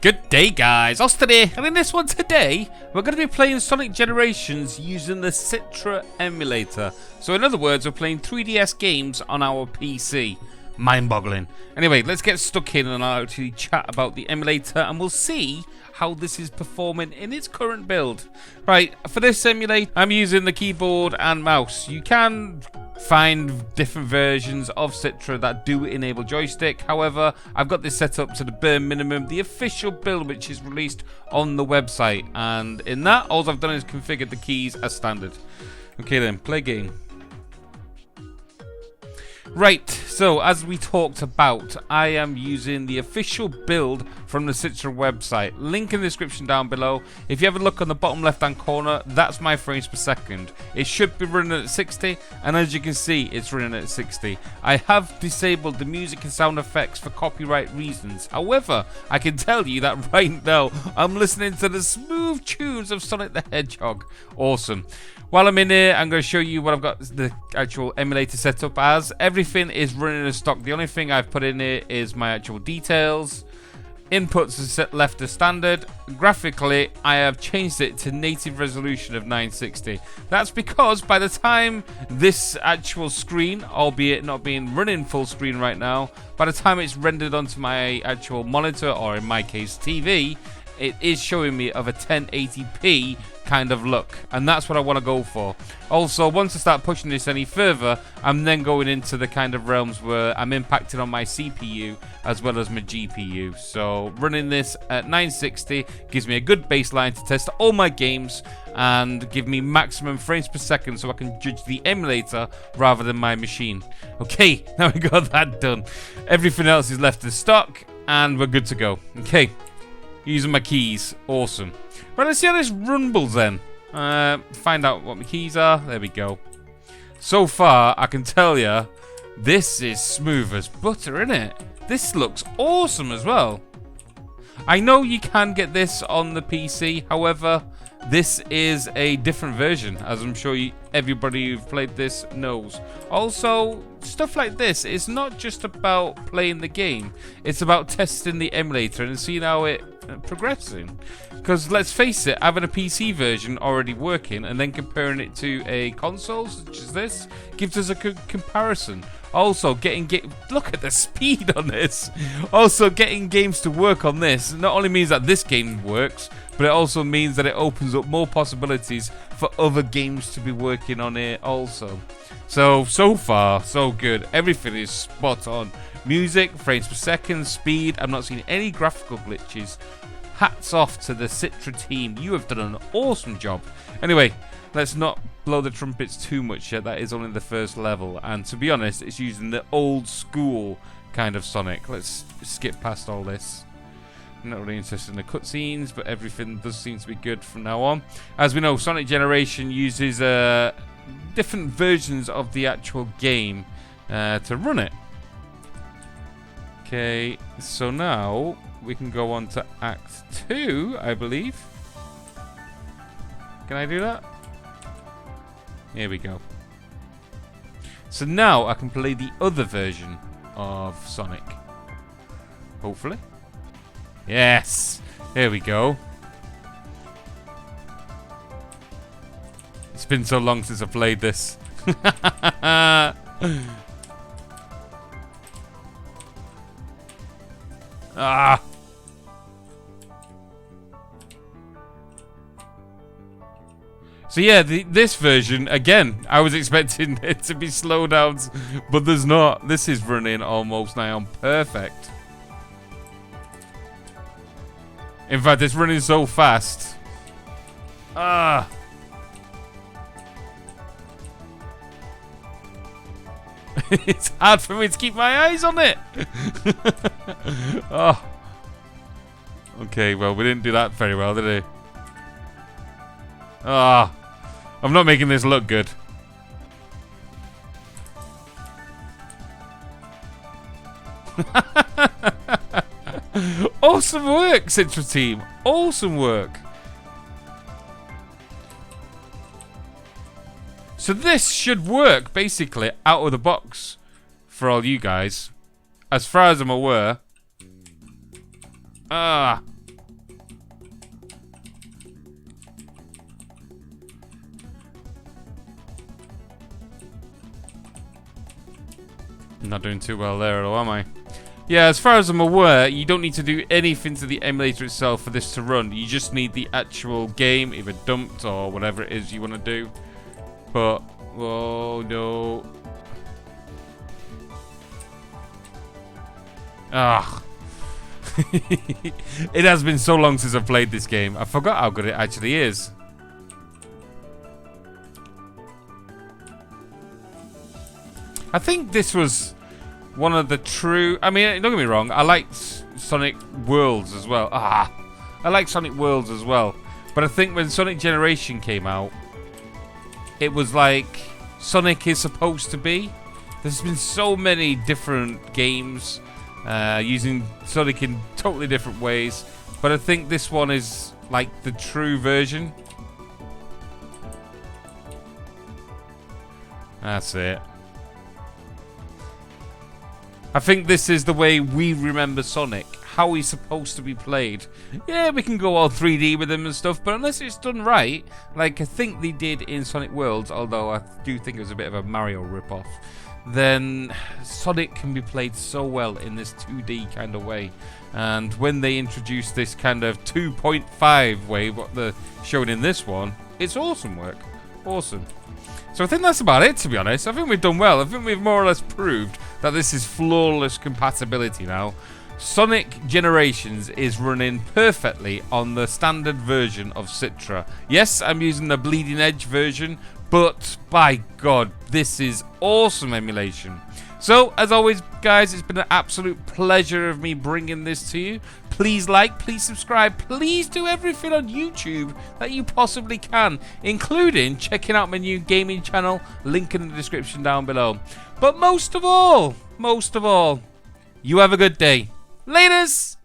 Good day, guys. Today, and in this one today, we're going to be playing Sonic Generations using the Citra Emulator. So in other words, we're playing 3DS games on our PC. Mind-boggling. Anyway, let's get stuck in and I'll actually chat about the emulator and we'll see how this is performing in its current build. Right, for this emulator, I'm using the keyboard and mouse. You can find different versions of Citra that do enable joystick. However, I've got this set up to the bare minimum, the official build which is released on the website. And in that, all I've done is configured the keys as standard. Okay then, play game. Right, so as we talked about, I am using the official build from the Citra website. Link in the description down below. If you have a look on the bottom left hand corner, that's my frames per second. It should be running at 60, and as you can see, it's running at 60. I have disabled the music and sound effects for copyright reasons. However, I can tell you that right now, I'm listening to the smooth tunes of Sonic the Hedgehog. Awesome. While I'm in here, I'm going to show you what I've got the actual emulator set up as. Everything is running as stock. The only thing I've put in here is my actual details. Inputs are set left as standard. Graphically, I have changed it to native resolution of 960. That's because by the time this actual screen, albeit not being running full screen right now, by the time it's rendered onto my actual monitor, or in my case TV, it is showing me of a 1080p kind of look, and that's what I want to go for. Also, once I start pushing this any further, I'm then going into the kind of realms where I'm impacting on my CPU as well as my GPU. So running this at 960 gives me a good baseline to test all my games and give me maximum frames per second so I can judge the emulator rather than my machine. Okay, now we got that done. Everything else is left as stock and we're good to go. Okay, using my keys. Awesome. Right, let's see how this rumbles then. Find out what my keys are. There we go. So far, I can tell you, this is smooth as butter, innit? This looks awesome as well. I know you can get this on the PC. However, this is a different version, as I'm sure everybody who've played this knows. Also, stuff like this is not just about playing the game. It's about testing the emulator and seeing how it progressing. Because let's face it, having a PC version already working and then comparing it to a console such as this gives us a good comparison. Also, look at the speed on this. Also, getting games to work on this not only means that this game works, but it also means that it opens up more possibilities for other games to be working on it also. So far, so good. Everything is spot on. Music, frames per second, speed. I'm not seeing any graphical glitches. Hats off to the Citra team. You have done an awesome job. Anyway, let's not blow the trumpets too much yet. That is only the first level. And to be honest, it's using the old school kind of Sonic. Let's skip past all this. I'm not really interested in the cutscenes, but everything does seem to be good from now on. As we know, Sonic Generation uses different versions of the actual game to run it. Okay, so now we can go on to Act 2, I believe. Can I do that? Here we go. So now I can play the other version of Sonic. Hopefully. Yes! Here we go. It's been so long since I played this. Ah! So yeah, this version, again, I was expecting it to be slowdowns, but there's not. This is running almost now on perfect. In fact, it's running so fast. Ah! It's hard for me to keep my eyes on it. Oh. Okay, well, we didn't do that very well, did we? Ah. I'm not making this look good. Awesome work, Citra team. Awesome work. So this should work basically out of the box for all you guys. As far as I'm aware. I'm not doing too well there at all, am I? Yeah, as far as I'm aware, you don't need to do anything to the emulator itself for this to run. You just need the actual game, either dumped or whatever it is you want to do. But, oh no. Ah. It has been so long since I've played this game. I forgot how good it actually is. I think this was one of the true... I mean, don't get me wrong. I liked Sonic Worlds as well. I like Sonic Worlds as well. But I think when Sonic Generation came out, it was like Sonic is supposed to be. There's been so many different games using Sonic in totally different ways. But I think this one is like the true version. That's it. I think this is the way we remember Sonic, how he's supposed to be played. Yeah, we can go all 3D with him and stuff, but unless it's done right, like I think they did in Sonic Worlds, although I do think it was a bit of a Mario ripoff, then Sonic can be played so well in this 2D kind of way. And when they introduce this kind of 2.5 way, what they're showing in this one, it's awesome work. Awesome. So I think that's about it, to be honest. I think we've done well. I think we've more or less proved that this is flawless compatibility now. Sonic Generations is running perfectly on the standard version of Citra. Yes, I'm using the bleeding edge version, but by God, this is awesome emulation. So, as always, guys, it's been an absolute pleasure of me bringing this to you. Please like, please subscribe, please do everything on YouTube that you possibly can, including checking out my new gaming channel, link in the description down below. But most of all, you have a good day. Laters!